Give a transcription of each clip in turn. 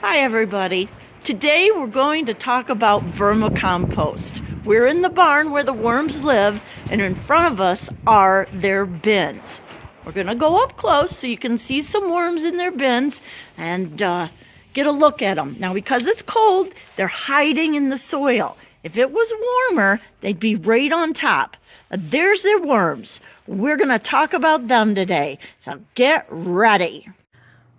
Hi everybody. Today we're going to talk about vermicompost. We're in the barn where the worms live, and in front of us are their bins. We're going to go up close so you can see some worms in their bins and get a look at them. Now because it's cold, they're hiding in the soil. If it was warmer, they'd be right on top. There's their worms. We're going to talk about them today, so get ready.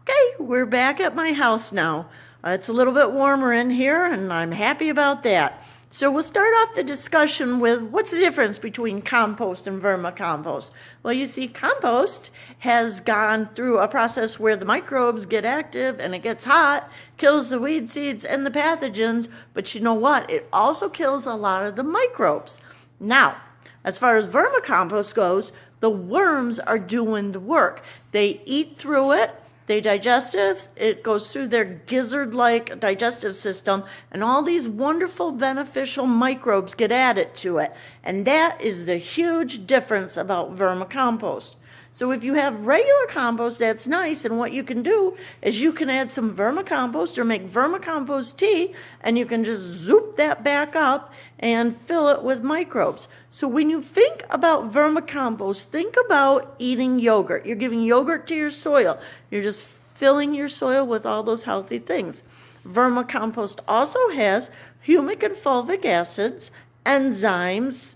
Okay, we're back at my house now. It's a little bit warmer in here, and I'm happy about that. So we'll start off the discussion with what's the difference between compost and vermicompost. Well, you see, compost has gone through a process where the microbes get active and it gets hot, kills the weed seeds and the pathogens, but you know what? It also kills a lot of the microbes. Now, as far as vermicompost goes, the worms are doing the work. They eat through it. They digest it goes through their gizzard-like digestive system, and all these wonderful beneficial microbes get added to it. And that is the huge difference about vermicompost. So if you have regular compost, that's nice, and what you can do is you can add some vermicompost or make vermicompost tea, and you can just zoop that back up and fill it with microbes. So when you think about vermicompost, think about eating yogurt. You're giving yogurt to your soil. You're just filling your soil with all those healthy things. Vermicompost also has humic and fulvic acids, enzymes,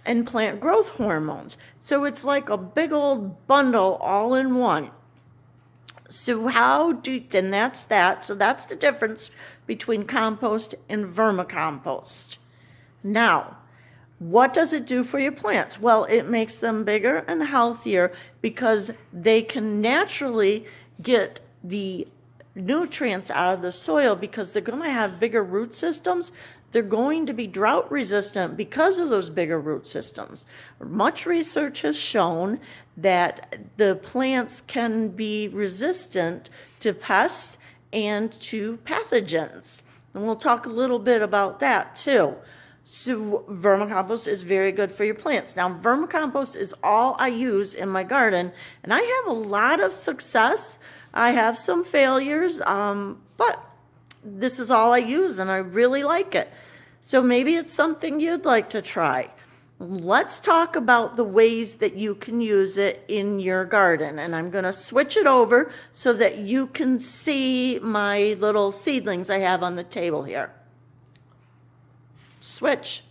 and plant growth hormones. So it's like a big old bundle all in one. So and that's that. So that's the difference between compost and vermicompost. Now, what does it do for your plants? Well, it makes them bigger and healthier because they can naturally get the nutrients out of the soil because they're going to have bigger root systems. They're going to be drought resistant because of those bigger root systems. Much research has shown that the plants can be resistant to pests and to pathogens. And we'll talk a little bit about that too. So vermicompost is very good for your plants. Now, vermicompost is all I use in my garden, and I have a lot of success. I have some failures, but this is all I use, and I really like it. So maybe it's something you'd like to try. Let's talk about the ways that you can use it in your garden, and I'm going to switch it over so that you can see my little seedlings I have on the table here. Switch.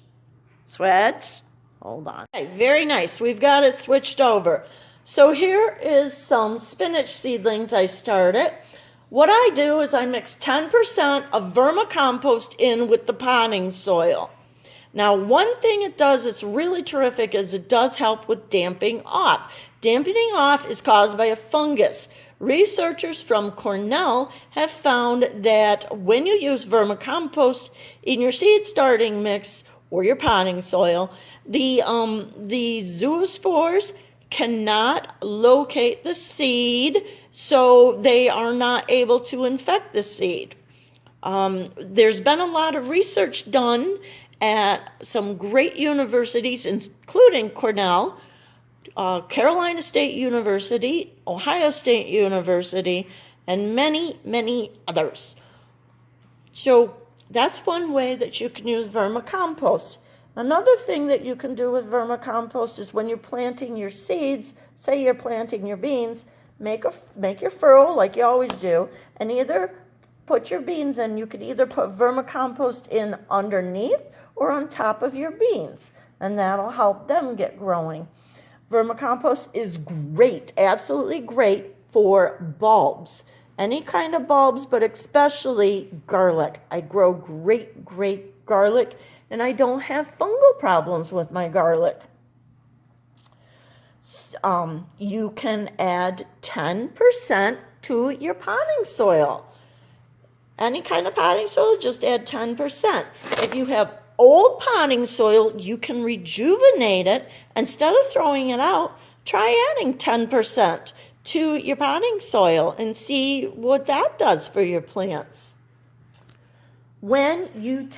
Hold on. Okay, very nice. We've got it switched over. So here is some spinach seedlings I started. What I do is I mix 10% of vermicompost in with the potting soil. Now, one thing it does that's really terrific is it does help with damping off. Damping off is caused by a fungus. Researchers from Cornell have found that when you use vermicompost in your seed starting mix or your potting soil, the zoospores cannot locate the seed, so they are not able to infect the seed. There's been a lot of research done at some great universities, including Cornell, Carolina State University, Ohio State University, and many, many others. So that's one way that you can use vermicompost. Another thing that you can do with vermicompost is when you're planting your seeds, say you're planting your beans, make your furrow like you always do, and either put your beans in. You can either put vermicompost in underneath or on top of your beans, and that'll help them get growing. Vermicompost is great, absolutely great for bulbs. Any kind of bulbs, but especially garlic. I grow great garlic, and I don't have fungal problems with my garlic. You can add 10% to your potting soil. Any kind of potting soil, just add 10%. If you have old potting soil, you can rejuvenate it. Instead of throwing it out, try adding 10% to your potting soil and see what that does for your plants. When you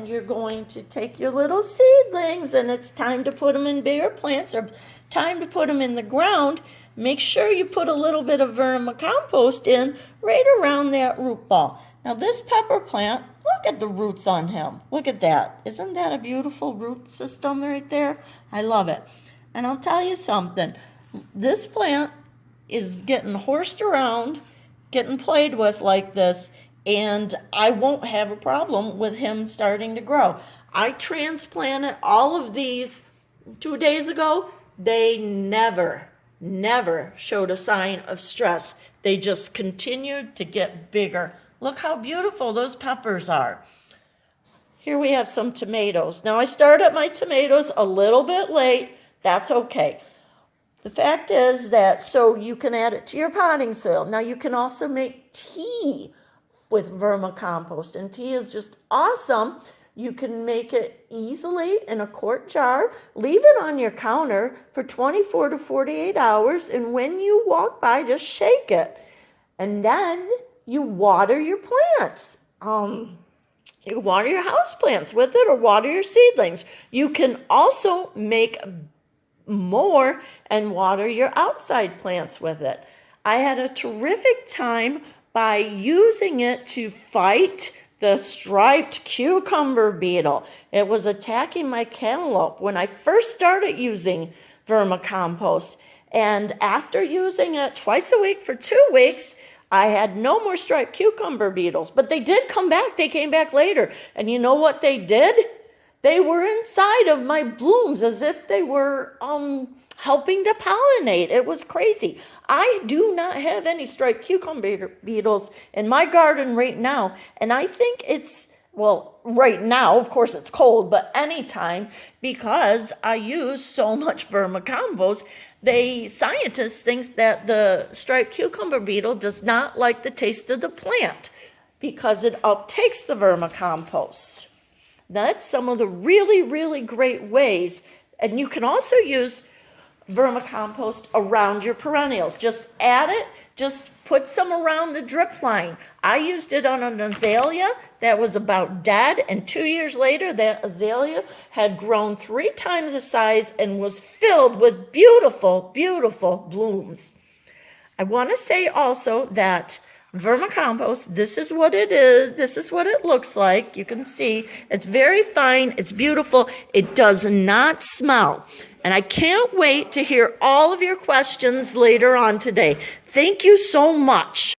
you're going to take your little seedlings and it's time to put them in bigger plants or time to put them in the ground, make sure you put a little bit of vermicompost in right around that root ball. Now this pepper plant, look at the roots on him. Look at that. Isn't that a beautiful root system right there? I love it. And I'll tell you something. This plant is getting horsed around, getting played with like this, and I won't have a problem with him starting to grow. I transplanted all of these 2 days ago. They never showed a sign of stress. They just continued to get bigger. Look how beautiful those peppers are. Here we have some tomatoes. Now I started my tomatoes a little bit late. That's okay. The fact is that so you can add it to your potting soil. Now you can also make tea with vermicompost, and tea is just awesome. You can make it easily in a quart jar, leave it on your counter for 24 to 48 hours, and when you walk by, just shake it. And then you water your plants. You water your house plants with it or water your seedlings. You can also make more and water your outside plants with it. I had a terrific time by using it to fight the striped cucumber beetle. It was attacking my cantaloupe when I first started using vermicompost. And after using it twice a week for 2 weeks, I had no more striped cucumber beetles. But they did come back. They came back later. And you know what they did? They were inside of my blooms as if they were helping to pollinate. It was crazy. I do not have any striped cucumber beetles in my garden right now. And I think it's, well, right now, of course it's cold, but anytime, because I use so much vermicompost, scientists think that the striped cucumber beetle does not like the taste of the plant because it uptakes the vermicompost. That's some of the really great ways. And you can also use vermicompost around your perennials. Just add it, just put some around the drip line. I used it on an azalea that was about dead, and 2 years later, that azalea had grown 3 times the size and was filled with beautiful blooms. I want to say also that vermicompost, this is what it is. This is what it looks like. You can see it's very fine. It's beautiful. It does not smell. And I can't wait to hear all of your questions later on today. Thank you so much.